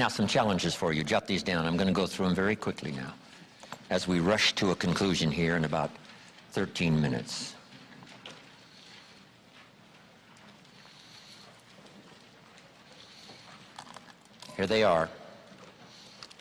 Now, some challenges for you. Jot these down. I'm going to go through them very quickly now as we rush to a conclusion here in about 13 minutes. Here they are.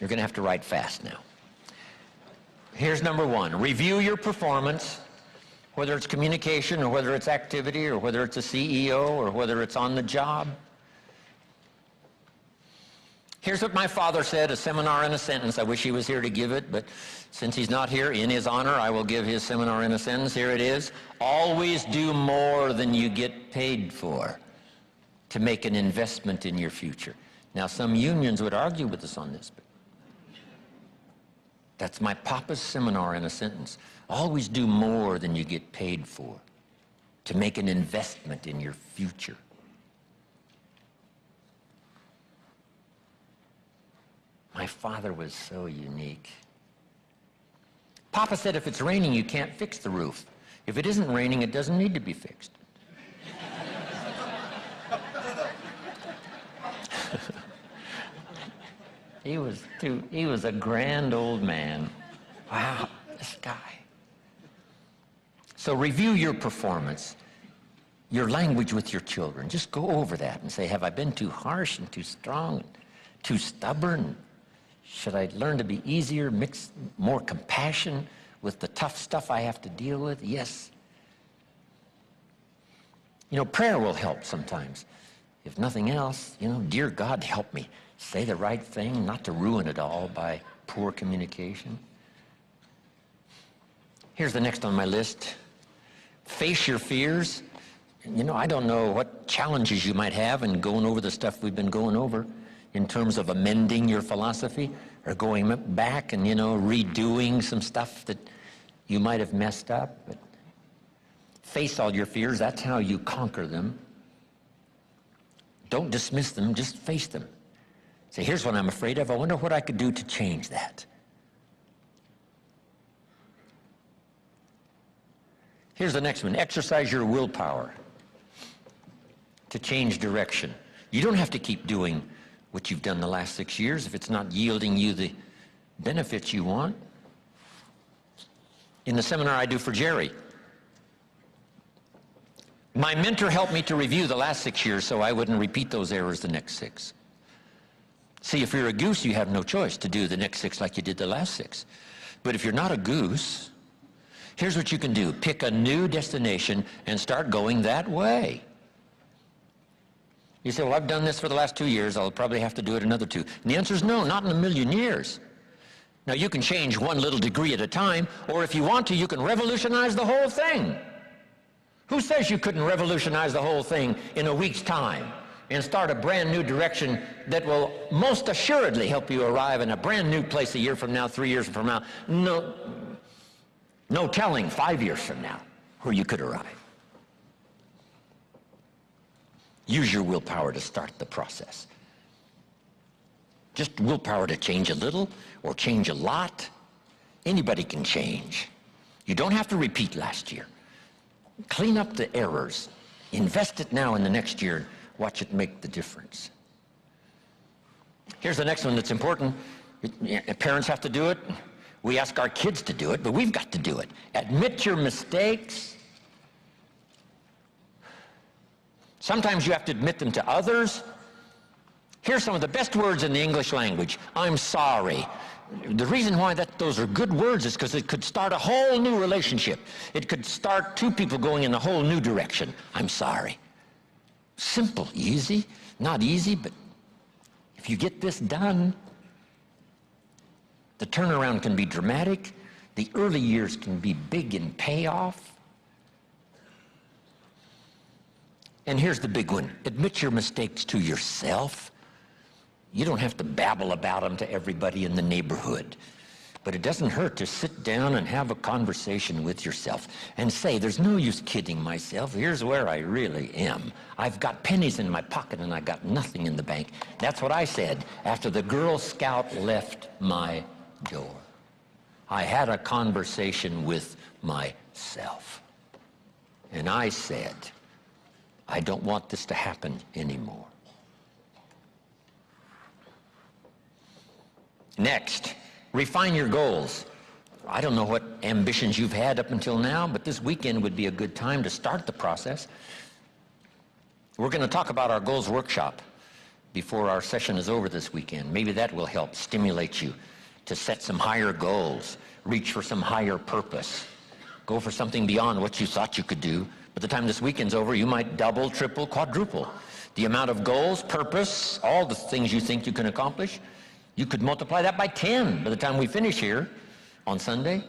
You're going to have to write fast now. Here's number one. Review your performance, whether it's communication or whether it's activity or whether it's a CEO or whether it's on the job. Here's what my father said, a seminar in a sentence. I wish he was here to give it, but since he's not here, in his honor, I will give his seminar in a sentence. Here it is. Always do more than you get paid for to make an investment in your future. Now, some unions would argue with us on this, but that's my papa's seminar in a sentence. Always do more than you get paid for to make an investment in your future. My father was so unique. Papa said if it's raining, you can't fix the roof. If it isn't raining, it doesn't need to be fixed. He was a grand old man. Wow, this guy. So review your performance, your language with your children. Just go over that and say, have I been too harsh and too strong, and too stubborn? Should I learn to be easier, mix more compassion with the tough stuff I have to deal with? Yes. You know, prayer will help sometimes. If nothing else, you know, dear God, help me say the right thing, not to ruin it all by poor communication. Here's the next on my list. Face your fears. You know, I don't know what challenges you might have in going over the stuff we've been going over in terms of amending your philosophy or going back and, you know, redoing some stuff that you might have messed up. But face all your fears. That's how you conquer them. Don't dismiss them. Just face them. Say, here's what I'm afraid of. I wonder what I could do to change that. Here's the next one. Exercise your willpower to change direction. You don't have to keep doing what you've done the last 6 years if it's not yielding you the benefits you want. In the seminar I do for Jerry, my mentor helped me to review the last 6 years so I wouldn't repeat those errors the next 6. See, if you're a goose, you have no choice to do the next 6 like you did the last 6. But if you're not a goose, here's what you can do. Pick a new destination and start going that way. You say, well, I've done this for the last 2 years. I'll probably have to do it another 2. And the answer is no, not in a million years. Now, you can change one little degree at a time, or if you want to, you can revolutionize the whole thing. Who says you couldn't revolutionize the whole thing in a week's time and start a brand new direction that will most assuredly help you arrive in a brand new place a year from now, 3 years from now? No telling 5 years from now where you could arrive. Use your willpower to start the process. Just willpower to change a little or change a lot. Anybody can change. You don't have to repeat last year. Clean up the errors. Invest it now in the next year. Watch it make the difference. Here's the next one that's important. Parents have to do it. We ask our kids to do it, but we've got to do it. Admit your mistakes. Sometimes you have to admit them to others. Here's some of the best words in the English language. I'm sorry. The reason why those are good words is because it could start a whole new relationship. It could start 2 people going in a whole new direction. I'm sorry. Simple, easy, not easy, but if you get this done, the turnaround can be dramatic. The early years can be big in payoff. And here's the big one. Admit your mistakes to yourself. You don't have to babble about them to everybody in the neighborhood. But it doesn't hurt to sit down and have a conversation with yourself and say, there's no use kidding myself. Here's where I really am. I've got pennies in my pocket and I got nothing in the bank. That's what I said after the Girl Scout left my door. I had a conversation with myself. And I said, I don't want this to happen anymore. Next, refine your goals. I don't know what ambitions you've had up until now, but this weekend would be a good time to start the process. We're going to talk about our goals workshop before our session is over this weekend. Maybe that will help stimulate you to set some higher goals, reach for some higher purpose, go for something beyond what you thought you could do. By the time this weekend's over, you might double, triple, quadruple the amount of goals, purpose, all the things you think you can accomplish. You could multiply that by 10 by the time we finish here on Sunday.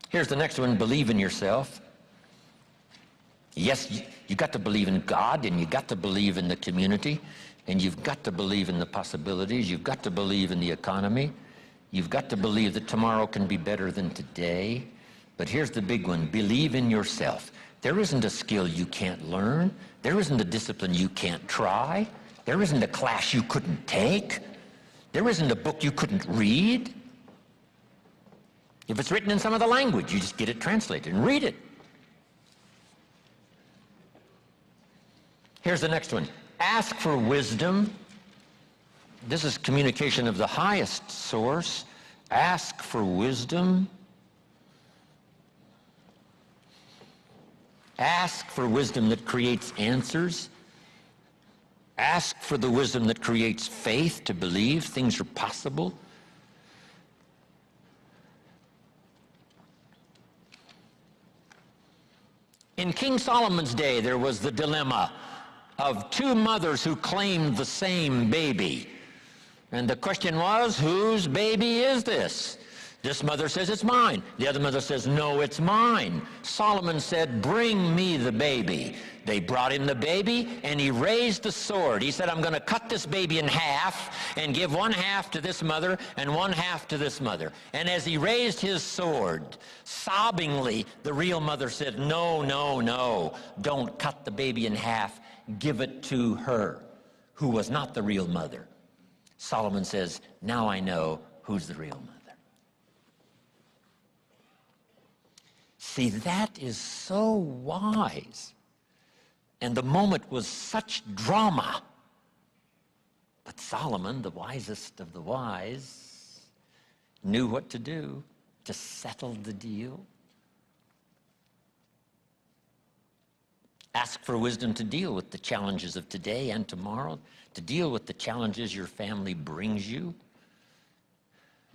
Here's the next one, believe in yourself. Yes, you got to believe in God, and you got to believe in the community, and you've got to believe in the possibilities. You've got to believe in the economy. You've got to believe that tomorrow can be better than today. But here's the big one, believe in yourself. There isn't a skill you can't learn. There isn't a discipline you can't try. There isn't a class you couldn't take. There isn't a book you couldn't read. If it's written in some other language, you just get it translated and read it. Here's the next one. Ask for wisdom. This is communication of the highest source. Ask for wisdom. Ask for wisdom that creates answers. Ask for the wisdom that creates faith to believe things are possible. In King Solomon's day, there was the dilemma of two mothers who claimed the same baby. And the question was, whose baby is this? This mother says, it's mine. The other mother says, no, it's mine. Solomon said, bring me the baby. They brought him the baby, and he raised the sword. He said, I'm going to cut this baby in half and give one half to this mother and one half to this mother. And as he raised his sword, sobbingly, the real mother said, no, no, no, don't cut the baby in half. Give it to her, who was not the real mother. Solomon says, now I know who's the real mother. See, that is so wise. And the moment was such drama. But Solomon, the wisest of the wise, knew what to do to settle the deal. Ask for wisdom to deal with the challenges of today and tomorrow, to deal with the challenges your family brings you.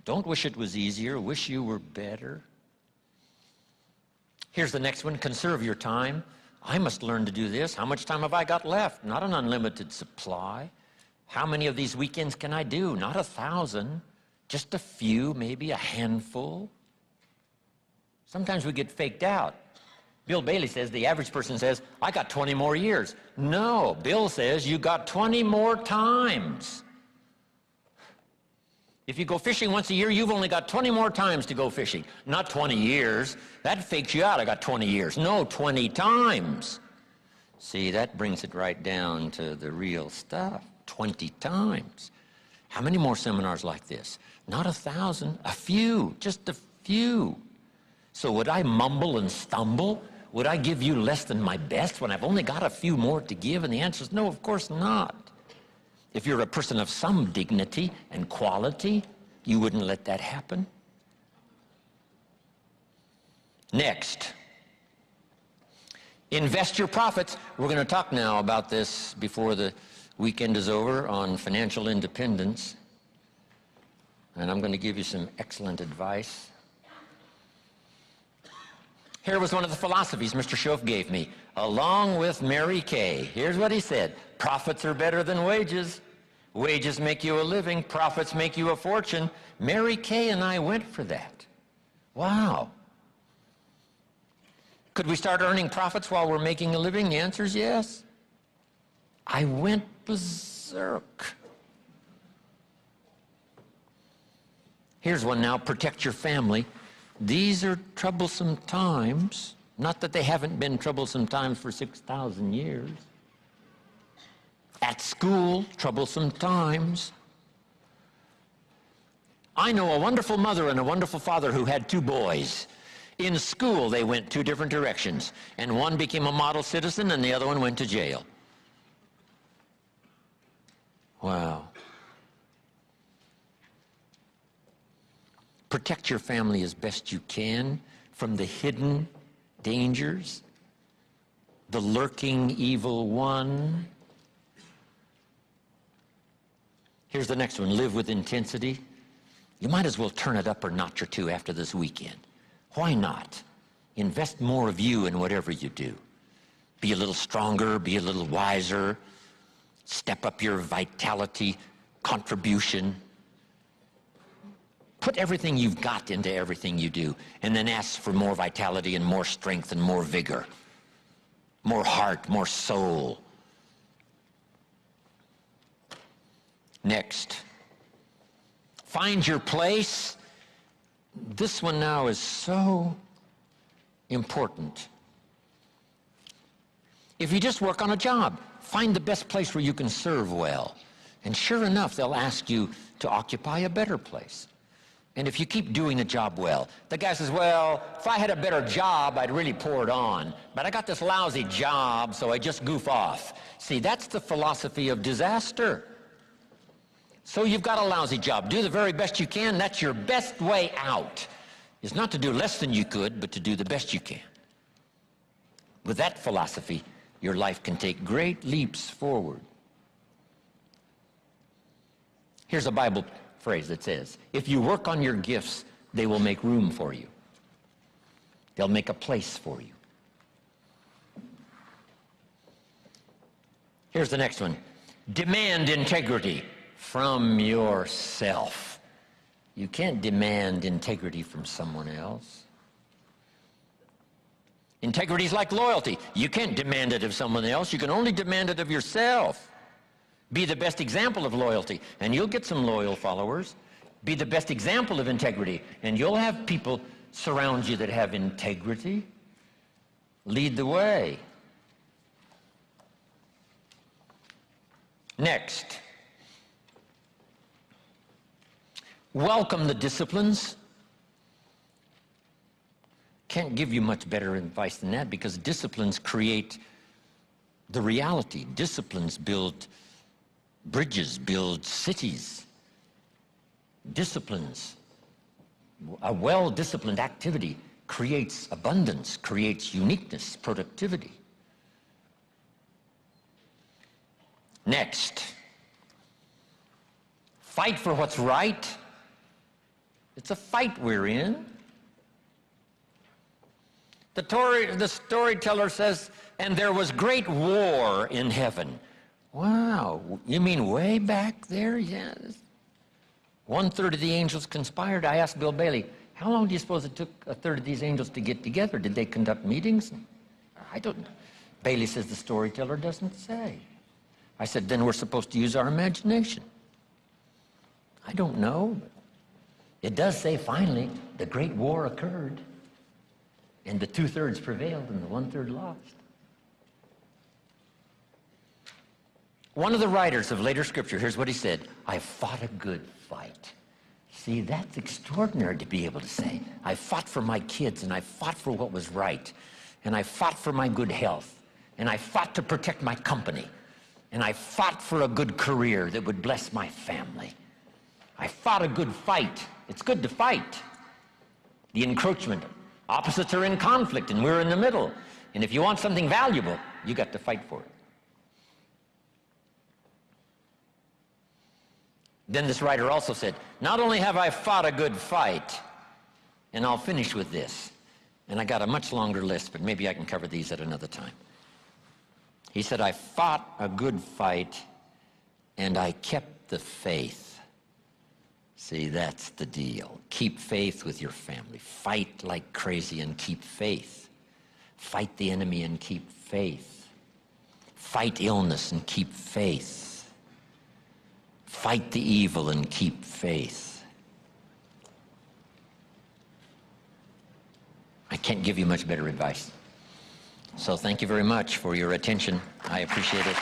Don't wish it was easier, wish you were better. Here's the next one, conserve your time. I must learn to do this. How much time have I got left? Not an unlimited supply. How many of these weekends can I do? Not 1,000, just a few, maybe a handful. Sometimes we get faked out. Bill Bailey says, the average person says, I got 20 more years. No, Bill says, you got 20 more times. If you go fishing once a year, you've only got 20 more times to go fishing. Not 20 years. That fakes you out. I got 20 years. No, 20 times. See, that brings it right down to the real stuff. 20 times. How many more seminars like this? Not 1,000, a few, just a few. So would I mumble and stumble? Would I give you less than my best when I've only got a few more to give? And the answer is no, of course not. If you're a person of some dignity and quality, you wouldn't let that happen. Next, invest your profits. We're going to talk now about this before the weekend is over on financial independence. And I'm going to give you some excellent advice. Here was one of the philosophies Mr. Shoaff gave me, along with Mary Kay. Here's what he said, profits are better than wages. Wages make you a living, profits make you a fortune. Mary Kay and I went for that. Wow. Could we start earning profits while we're making a living? The answer is yes. I went berserk. Here's one now, protect your family. These are troublesome times. Not that they haven't been troublesome times for 6,000 years. At school, troublesome times. I know a wonderful mother and a wonderful father who had two boys. In school, they went two different directions, and one became a model citizen and the other one went to jail. Wow. Protect your family as best you can from the hidden dangers, the lurking evil one. Here's the next one. Live with intensity. You might as well turn it up a notch or two after this weekend. Why not? Invest more of you in whatever you do. Be a little stronger, be a little wiser, step up your vitality, contribution. Put everything you've got into everything you do, and then ask for more vitality and more strength and more vigor, more heart, more soul. Next, find your place. This one now is so important. If you just work on a job, find the best place where you can serve well. And sure enough, they'll ask you to occupy a better place. And if you keep doing the job well, the guy says, well, if I had a better job, I'd really pour it on. But I got this lousy job, so I just goof off. See, that's the philosophy of disaster. So you've got a lousy job. Do the very best you can. That's your best way out. Is not to do less than you could, but to do the best you can. With that philosophy, your life can take great leaps forward. Here's a Bible phrase that says, if you work on your gifts, they will make room for you. They'll make a place for you. Here's the next one. Demand integrity from yourself. You can't demand integrity from someone else. Integrity is like loyalty. You can't demand it of someone else. You can only demand it of yourself. Be the best example of loyalty, and you'll get some loyal followers. Be the best example of integrity, and you'll have people surround you that have integrity. Lead the way. Next, welcome the disciplines. Can't give you much better advice than that, because disciplines create the reality. Disciplines build bridges, build cities. Disciplines, a well-disciplined activity creates abundance, creates uniqueness, productivity. Next, fight for what's right. It's a fight we're in. The storyteller says, and there was great war in heaven. Wow, you mean way back there? Yes. 1/3 of the angels conspired. I asked Bill Bailey, how long do you suppose it took 1/3 of these angels to get together? Did they conduct meetings? I don't know. Bailey says the storyteller doesn't say. I said, then we're supposed to use our imagination. I don't know. It does say finally the great war occurred, and the 2/3 prevailed and the 1/3 lost. One of the writers of later scripture, here's what he said, I fought a good fight. See, that's extraordinary to be able to say. I fought for my kids, and I fought for what was right, and I fought for my good health, and I fought to protect my company, and I fought for a good career that would bless my family. I fought a good fight. It's good to fight. The encroachment. Opposites are in conflict, and we're in the middle. And if you want something valuable, you got to fight for it. Then this writer also said, not only have I fought a good fight, and I'll finish with this, and I got a much longer list, but maybe I can cover these at another time. He said, I fought a good fight, and I kept the faith. See, that's the deal. Keep faith with your family. Fight like crazy and keep faith. Fight the enemy and keep faith. Fight illness and keep faith. Fight the evil and keep faith. I can't give you much better advice. So thank you very much for your attention. I appreciate it.